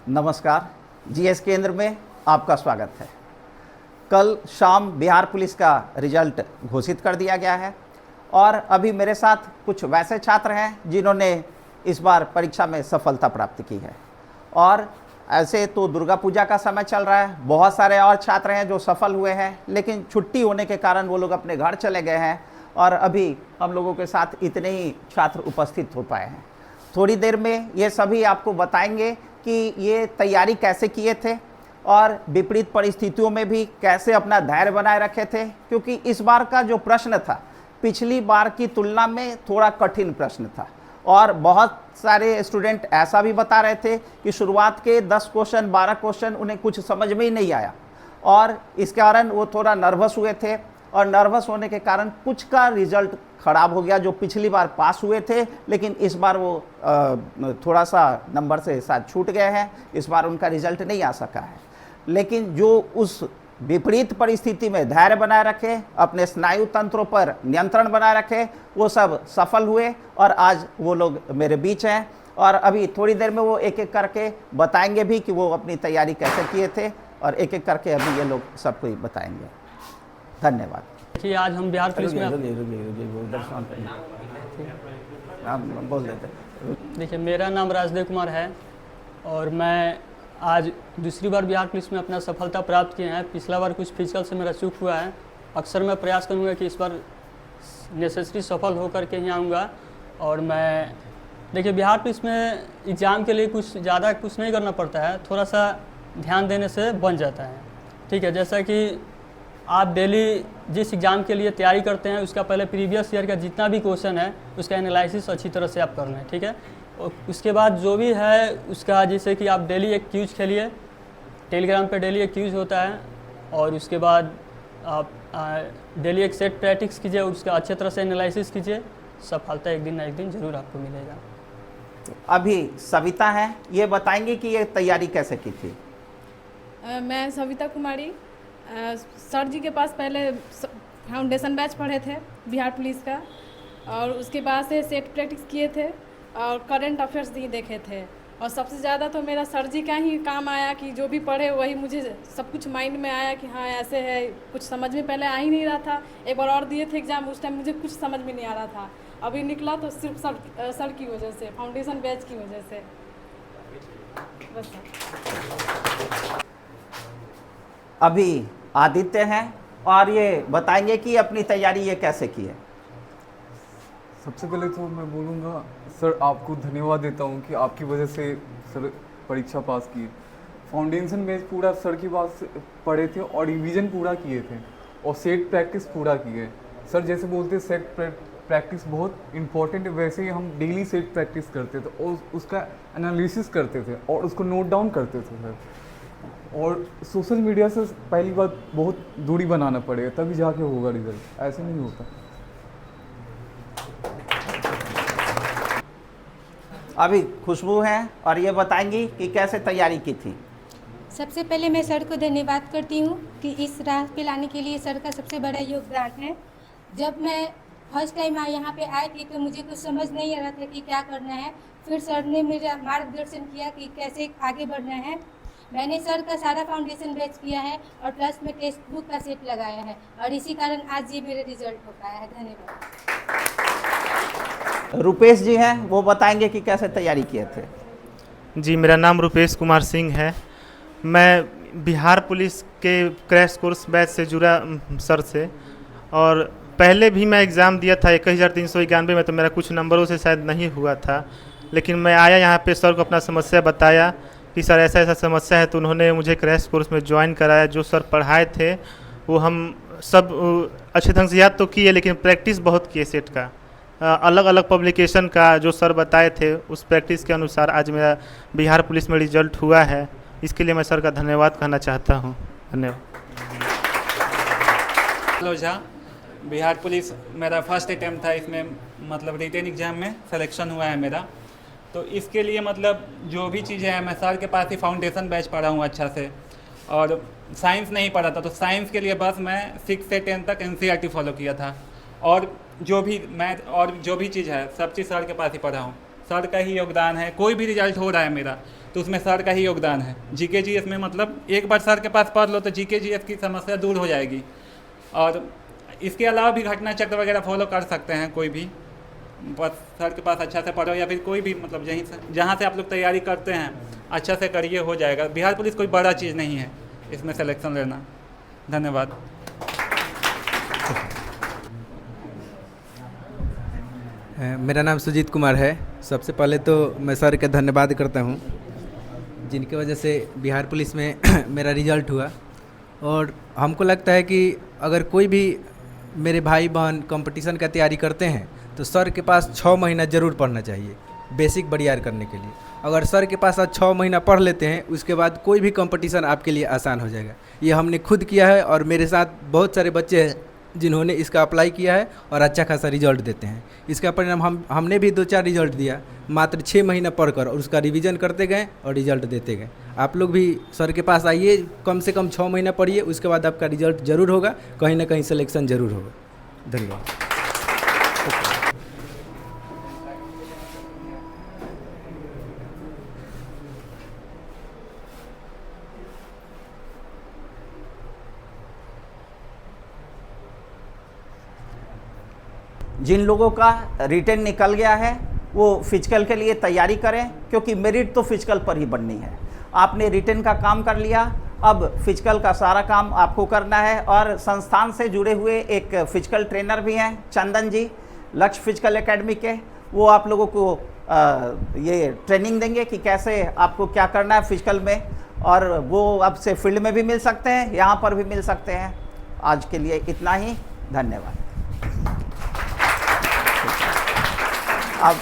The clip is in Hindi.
नमस्कार। जीएस केंद्र में आपका स्वागत है। कल शाम बिहार पुलिस का रिजल्ट घोषित कर दिया गया है और अभी मेरे साथ कुछ वैसे छात्र हैं जिन्होंने इस बार परीक्षा में सफलता प्राप्त की है। और ऐसे तो दुर्गा पूजा का समय चल रहा है, बहुत सारे और छात्र हैं जो सफल हुए हैं, लेकिन छुट्टी होने के कारण वो लोग अपने घर चले गए हैं और अभी हम लोगों के साथ इतने ही छात्र उपस्थित हो पाए हैं। थोड़ी देर में ये सभी आपको बताएंगे कि ये तैयारी कैसे किए थे और विपरीत परिस्थितियों में भी कैसे अपना धैर्य बनाए रखे थे, क्योंकि इस बार का जो प्रश्न था पिछली बार की तुलना में थोड़ा कठिन प्रश्न था। और बहुत सारे स्टूडेंट ऐसा भी बता रहे थे कि शुरुआत के 10 क्वेश्चन 12 क्वेश्चन उन्हें कुछ समझ में ही नहीं आया और इस कारण वो थोड़ा नर्वस हुए थे और नर्वस होने के कारण कुछ का रिजल्ट ख़राब हो गया। जो पिछली बार पास हुए थे लेकिन इस बार वो थोड़ा सा नंबर से साथ छूट गए हैं, इस बार उनका रिजल्ट नहीं आ सका है। लेकिन जो उस विपरीत परिस्थिति में धैर्य बनाए रखे, अपने स्नायु तंत्रों पर नियंत्रण बनाए रखे, वो सब सफल हुए और आज वो लोग मेरे बीच हैं और अभी थोड़ी देर में वो एक एक करके बताएंगे भी कि वो अपनी तैयारी कैसे किए थे और एक एक करके अभी ये लोग सबको ही बताएंगे। धन्यवाद। देखिए, आज हम बिहार पुलिस में बोल देते। देखिए, मेरा नाम राजदेव कुमार है और मैं आज दूसरी बार बिहार पुलिस में अपना सफलता प्राप्त किए हैं। पिछला बार कुछ फिजिकल से मेरा चूक हुआ है। अक्सर मैं प्रयास करूंगा कि इस बार नेसेसरी सफल होकर के ही आऊँगा। और मैं देखिए, बिहार पुलिस में एग्ज़ाम के लिए कुछ ज़्यादा कुछ नहीं करना पड़ता है, थोड़ा सा ध्यान देने से बन जाता है। ठीक है, जैसा कि आप डेली जिस एग्ज़ाम के लिए तैयारी करते हैं उसका पहले प्रीवियस ईयर का जितना भी क्वेश्चन है उसका एनालिसिस अच्छी तरह से आप कर लें। ठीक है, और उसके बाद जो भी है उसका, जैसे कि आप डेली एक क्यूज खेलिए, टेलीग्राम पे डेली एक क्यूज होता है और उसके बाद आप डेली एक सेट प्रैक्टिस कीजिए और उसका अच्छे तरह से एनालिसिस कीजिए। सफलता एक दिन ना एक दिन ज़रूर आपको मिलेगा। अभी सविता है, ये बताएंगे कि ये तैयारी कैसे की थी। मैं सविता कुमारी, सर जी के पास पहले फाउंडेशन बैच पढ़े थे बिहार पुलिस का और उसके बाद से सेट प्रैक्टिस किए थे और करंट अफेयर्स भी देखे थे। और सबसे ज़्यादा तो मेरा सर जी का ही काम आया कि जो भी पढ़े वही मुझे सब कुछ माइंड में आया कि हाँ ऐसे है। कुछ समझ में पहले आ ही नहीं रहा था। एक बार और दिए थे एग्ज़ाम, उस टाइम मुझे कुछ समझ में नहीं आ रहा था। अभी निकला तो सिर्फ सर की वजह से, फाउंडेशन बैच की वजह से बस। अभी आदित्य हैं और ये बताएंगे कि अपनी तैयारी ये कैसे की है। सबसे पहले तो मैं बोलूँगा सर, आपको धन्यवाद देता हूँ कि आपकी वजह से सर परीक्षा पास की। फाउंडेशन बेस पूरा सर की बात से पढ़े थे और रिवीजन पूरा किए थे और सेट प्रैक्टिस पूरा किए। सर जैसे बोलते सेट प्रैक्टिस बहुत इम्पोर्टेंट है, वैसे ही हम डेली सेट प्रैक्टिस करते थे और उसका एनालिसिस करते थे और उसको नोट डाउन करते थे सर। और सोशल मीडिया से पहली बात बहुत दूरी बनाना पड़ेगा तभी जाके होगा रिजल्ट, ऐसे नहीं होता। अभी खुशबू हैं और ये बताएंगी कि कैसे तैयारी की थी। सबसे पहले मैं सर को धन्यवाद करती हूँ कि इस राह पे लाने के लिए सर का सबसे बड़ा योगदान है। जब मैं फर्स्ट टाइम यहाँ पे आई थी तो मुझे कुछ समझ नहीं आ रहा था कि क्या करना है। फिर सर ने मेरा मार्गदर्शन किया कि कैसे आगे बढ़ना है। मैंने सर का सारा फाउंडेशन बैच किया है और प्लस में टेक्स्ट बुक का सेट लगाया है और इसी कारण आज ये मेरा रिजल्ट हो पाया है। धन्यवाद। रुपेश जी हैं, वो बताएंगे कि कैसे तैयारी किए थे। जी, मेरा नाम रुपेश कुमार सिंह है। मैं बिहार पुलिस के क्रैश कोर्स बैच से जुड़ा सर से, और पहले भी मैं एग्ज़ाम दिया था 21,391 में, तो मेरा कुछ नंबरों से शायद नहीं हुआ था। लेकिन मैं आया यहाँ पे, सर को अपना समस्या बताया कि सर ऐसा ऐसा समस्या है, तो उन्होंने मुझे क्रैश कोर्स में ज्वाइन कराया। जो सर पढ़ाए थे वो हम सब अच्छे ढंग से याद तो किए, लेकिन प्रैक्टिस बहुत किए सेट का। अलग अलग पब्लिकेशन का जो सर बताए थे उस प्रैक्टिस के अनुसार आज मेरा बिहार पुलिस में रिजल्ट हुआ है। इसके लिए मैं सर का धन्यवाद कहना चाहता हूँ। धन्यवाद। झा, बिहार पुलिस मेरा फर्स्ट अटैम्प्ट था, इसमें मतलब रिटेन एग्ज़ाम में सिलेक्शन हुआ है मेरा। तो इसके लिए मतलब जो भी चीज़ें हैं, मैं सर के पास ही फाउंडेशन बैच पढ़ा हूँ अच्छा से, और साइंस नहीं पढ़ा था। तो साइंस के लिए बस मैं 6 से 10 तक NCERT फॉलो किया था, और जो भी मैथ और जो भी चीज़ है सब चीज़ सर के पास ही पढ़ा हूँ। सर का ही योगदान है, कोई भी रिजल्ट हो रहा है मेरा तो उसमें सर का ही योगदान है। जीके जीएस में मतलब एक बार सर के पास पढ़ लो तो जीके जीएस की समस्या दूर हो जाएगी। और इसके अलावा भी घटना चक्र वगैरह फॉलो कर सकते हैं कोई भी, बस सर के पास अच्छा से पढ़ो, या फिर कोई भी मतलब यहीं से जहाँ से आप लोग तैयारी करते हैं अच्छा से करिए, हो जाएगा। बिहार पुलिस कोई बड़ा चीज़ नहीं है इसमें सिलेक्शन लेना। धन्यवाद। मेरा नाम सुजीत कुमार है। सबसे पहले तो मैं सर का धन्यवाद करता हूँ जिनकी वजह से बिहार पुलिस में मेरा रिजल्ट हुआ। और हमको लगता है कि अगर कोई भी मेरे भाई बहन कंपटीशन का तैयारी करते हैं तो सर के पास 6 महीना ज़रूर पढ़ना चाहिए बेसिक बरियार करने के लिए। अगर सर के पास आज 6 महीना पढ़ लेते हैं उसके बाद कोई भी कंपटीशन आपके लिए आसान हो जाएगा। ये हमने खुद किया है और मेरे साथ बहुत सारे बच्चे हैं जिन्होंने इसका अप्लाई किया है और अच्छा खासा रिजल्ट देते हैं। इसका परिणाम हमने भी 2-4 रिजल्ट दिया मात्र 6 महीना पढ़कर, और उसका रिवीजन करते गए और रिजल्ट देते गए। आप लोग भी सर के पास आइए, कम से कम 6 महीना पढ़िए, उसके बाद आपका रिजल्ट ज़रूर होगा, कहीं ना कहीं सिलेक्शन ज़रूर होगा। धन्यवाद। जिन लोगों का रिटन निकल गया है वो फिजिकल के लिए तैयारी करें, क्योंकि मेरिट तो फिजिकल पर ही बननी है। आपने रिटन का काम कर लिया, अब फिजिकल का सारा काम आपको करना है। और संस्थान से जुड़े हुए एक फिजिकल ट्रेनर भी हैं चंदन जी, लक्ष्य फिजिकल एकेडमी के, वो आप लोगों को ये ट्रेनिंग देंगे कि कैसे आपको क्या करना है फिजिकल में। और वो अब से फील्ड में भी मिल सकते हैं, यहाँ पर भी मिल सकते हैं। आज के लिए इतना ही, धन्यवाद। अब